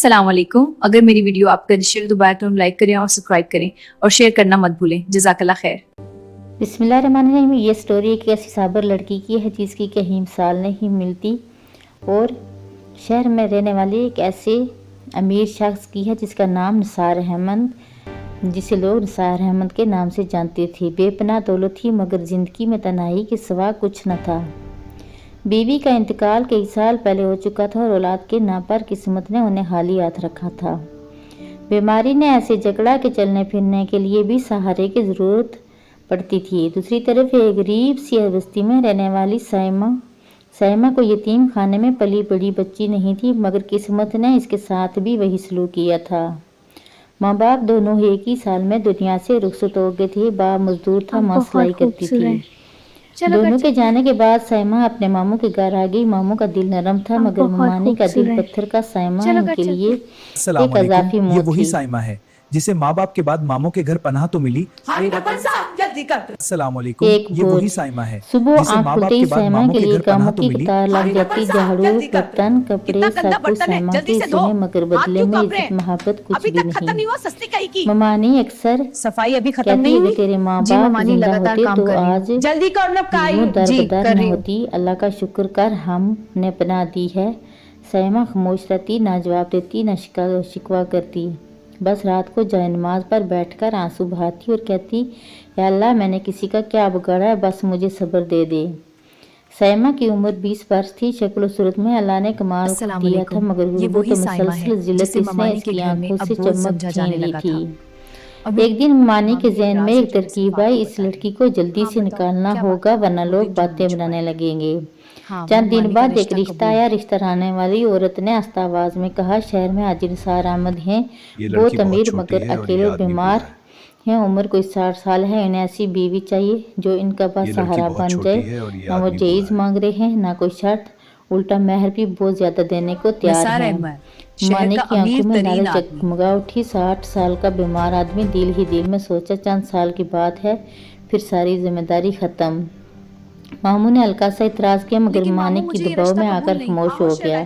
अस्सलाम वालेकुम। अगर मेरी वीडियो आपको अच्छी लगे तो लाइक करें और सब्सक्राइब करें और शेयर करना मत भूलें। जज़ाकल्लाह खैर। बिस्मिल्लाहिर्रहमानिर्रहीम। ये स्टोरी एक ऐसी साबर लड़की की है जिसकी कहीं मिसाल नहीं मिलती और शहर में रहने वाली एक ऐसे अमीर शख्स की है जिसका नाम निसार अहमद, जिसे लोग निसार अहमद के नाम से जानते थे। बेपनाह दौलत थी मगर ज़िंदगी में तन्हाई के सिवा कुछ न था। बीवी का इंतकाल कई साल पहले हो चुका था और औलाद के नाम पर किस्मत ने उन्हें हाली हाथ रखा था। बीमारी ने ऐसे जकड़ा के चलने फिरने के लिए भी सहारे की ज़रूरत पड़ती थी। दूसरी तरफ एक गरीब सी बस्ती में रहने वाली साइमा को यतीम खाने में पली बड़ी बच्ची नहीं थी, मगर किस्मत ने इसके साथ भी वही सलूक किया था। माँ बाप दोनों ही एक ही साल में दुनिया से रुखसत हो गए थे। बाप मजदूर था, माँ सिलाई करती थी। दोनों के जाने के बाद साइमा अपने मामू के घर आ गई। मामू का दिल नरम था मगर ममानी का दिल पत्थर का। साइमा इनके लिए एक अजाफी मौत थी। ये वही साइमा है जिसे माँ बाप के बाद मामों के घर पनाह तो मिली। अस्सलाम वालेकुम। ये वही साइमा है सुबह आँख खुलते ही साइमा के लिए कामों की कतार लग जाती। झाड़ू, बर्तन, कपड़े सब कुछ साइमा के हिस्से में, मगर बदले में इज्जत मोहब्बत कुछ भी नहीं। ममानी अक्सर सफाई अभी खत्म नहीं हुई। तेरे माँ बाप जिंदा होते तो आज जल्दी कर दरबदर न होती। अल्लाह का शुक्र कर हमने पनाह दी है। साइमा खामोश रहती, ना जवाब देती, ना शिकवा करती। बस रात को जाए नमाज पर बैठकर आंसू बहाती और कहती, या अल्लाह मैंने किसी का क्या बिगाड़ा है, बस मुझे सब्र दे दे। साइमा की उम्र 20 वर्ष थी। शक्ल सूरत में अल्लाह ने कमाल दिया था मगर गुर्बत तो मुसलसल जिल्लत इसने इसकी आंखों से चमक छीन ली थी। एक दिन मानी के ज़हन में एक तरकीब आई, इस लड़की को जल्दी से निकालना होगा वरना लोग बातें बनाने लगेंगे। चंद दिन बाद एक रिश्ता आया। रिश्ता लाने वाली औरत ने आस्ता आवाज में कहा, शहर में हाजी निसार अहमद हैं, बहुत अमीर मगर अकेले बीमार हैं, उम्र कोई 60 साल है। इन्हें ऐसी बीवी चाहिए जो इनका बस सहारा बन जाए। ना वो जहीज मांग रहे हैं ना कोई शर्त, उल्टा महर भी बहुत ज्यादा देने को तैयार है। मानी की आंखों में लालच जगमगा उठी। 60 साल का बीमार आदमी दिल ही दिल में सोचा, चंद साल की बात है फिर सारी जिम्मेदारी खत्म। मामू ने हल्का सा इतराज किया मगर मानी की दबाव में आकर खामोश हो गया।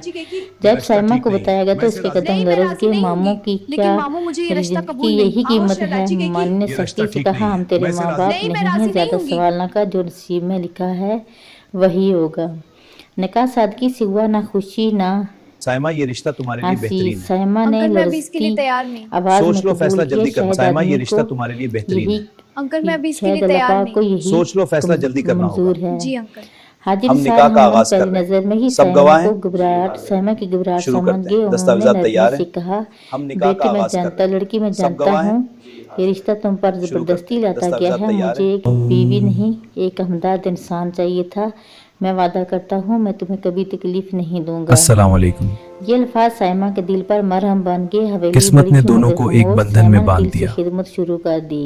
जब साइमा को बताया गया तो उसके कदम लरज़ गए। मामू की क्या की यही कीमत है? मानी ने सख्ती से कहा, हम तेरे माँ बाप नहीं हैं, ज्यादा सवाल न कर, जो नसीब में लिखा है वही होगा। निकाह सादगी से हुआ, ना खुशी ना साइमा ये रिश्ता तुम्हारे लिए बेहतरीन है। साइमा ने लरज़ती आवाज में सोच लो, फैसला जल्दी कर। साइमा ये रिश्ता तुम्हारे लिए बेहतरीन है। अंकल मैं अभी इसके लिए तैयार नहीं। सोच लो, फैसला जल्दी करना होगा। जी अंकल। हाजिर निसार अहमद पहली नजर में ही साइमा को घबराहट, साइमा की घबराहट समझ गए। उन्होंने नरमी से कहा, बेटे मैं जानता, लड़की मैं जानता हूँ ये रिश्ता तुम पर जबरदस्ती लाता गया है। मुझे एक बीवी नहीं एक हमदर्द इंसान चाहिए था। मैं वादा करता हूँ मैं तुम्हें कभी तकलीफ नहीं दूंगा। अस्सलाम वालेकुम। ये अल्फाज साइमा के दिल पर मरहम बन गए। हवेली किस्मत ने दोनों को एक बंधन में बांध दिया। खिदमत शुरू कर दी।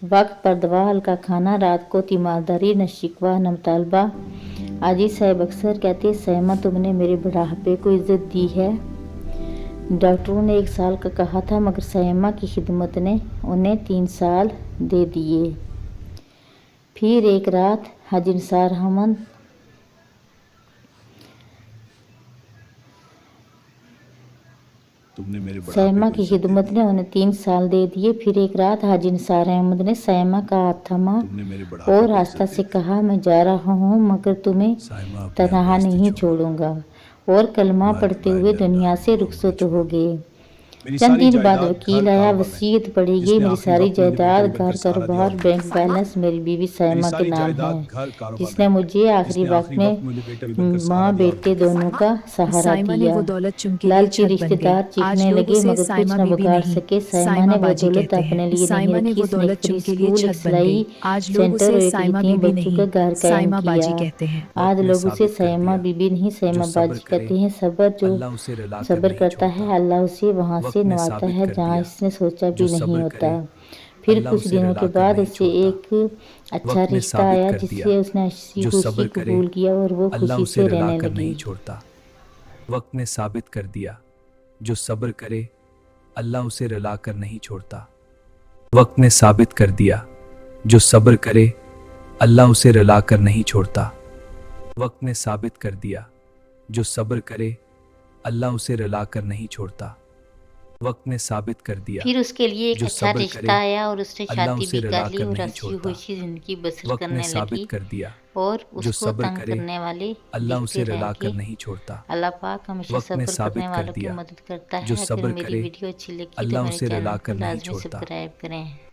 वक्त पर दवा, हल्का खाना, रात को तीमारदारी, न शिकवा न मुतालबा। आजी साहब अक्सर कहते, साइमा तुमने मेरे बुढ़ापे को इज्जत दी है। डॉक्टरों ने 1 साल का कहा था मगर साइमा की खिदमत ने उन्हें 3 साल दे दिए। फिर एक रात हाजी निसार अहमद साइमा की खिदमत ने उन्हें 3 साल दे दिए। फिर एक रात हाजी निसार अहमद ने साइमा का हाथ थमा और आस्था से कहा, मैं जा रहा हूँ मगर तुम्हें तनहा नहीं छोड़ूंगा। और कलमा पढ़ते हुए दुनिया से रुखसत हो गए। चंद दिन बाद वकील आया, वसीयत पड़ी गई, मेरी सारी जायदाद, घर कारोबार, बैंक बैलेंस मेरी बीवी साइमा के नाम है, जिसने मुझे आखिरी वक्त में माँ बेटे दोनों का सहारा दिया। लालची रिश्तेदार चीखने लगे मगर कुछ न बिगाड़ सके। साइमा ने वो दौलत अपने लिए नहीं रखी। उसने फ्री स्कूल, सिलाई सेंटर और एक यतीम बच्चों का घर कायम किया। आज लोग उसे साइमा बीबी नहीं साइमा बाजी कहते हैं। सब्र जो सब्र करता है अल्लाह उसे वहाँ से नवाता है जहाँ इसने सोचा भी नहीं होता। फिर कुछ दिनों के बाद उसे एक अच्छा रिश्ता आया जिससे उसने हंसी खुशी कबूल किया और वो खुशी से रहने लगी। वक्त ने साबित कर दिया, जो सब्र करे अल्लाह उसे रुला कर नहीं छोड़ता। वक्त ने साबित कर दिया, जो सब्र करे अल्लाह उसे रुला कर नहीं छोड़ता। वक्त ने साबित कर दिया, जो सब्र करे अल्लाह उसे रुला कर नहीं छोड़ता। वक्त ने साबित कर दिया फिर उसके लिए एक जो अच्छा सब्र रिश्ता करे, आया और उसने अल्लाह शादी उसे भी रुला कर ली कर और नहीं हंसी छोड़ता। खुशी जिंदगी बसर वक्त ने करने साबित लगी। कर दिया और जो उसको सब्र तंग करे, करने वाले अल्लाह दिखते उसे रह रुला कर गए। नहीं छोड़ता। अल्लाह पाक हमेशा वक्त ने सब्र साबित करने कर वालों की दिया मदद करता जो है। अगर सब्र मेरी करे, वीडियो अच्छी लगी तो अल्लाह मेरे उसे रुला चैनल को कर नहीं लाजमी छोड़ता। सब्सक्राइब करें।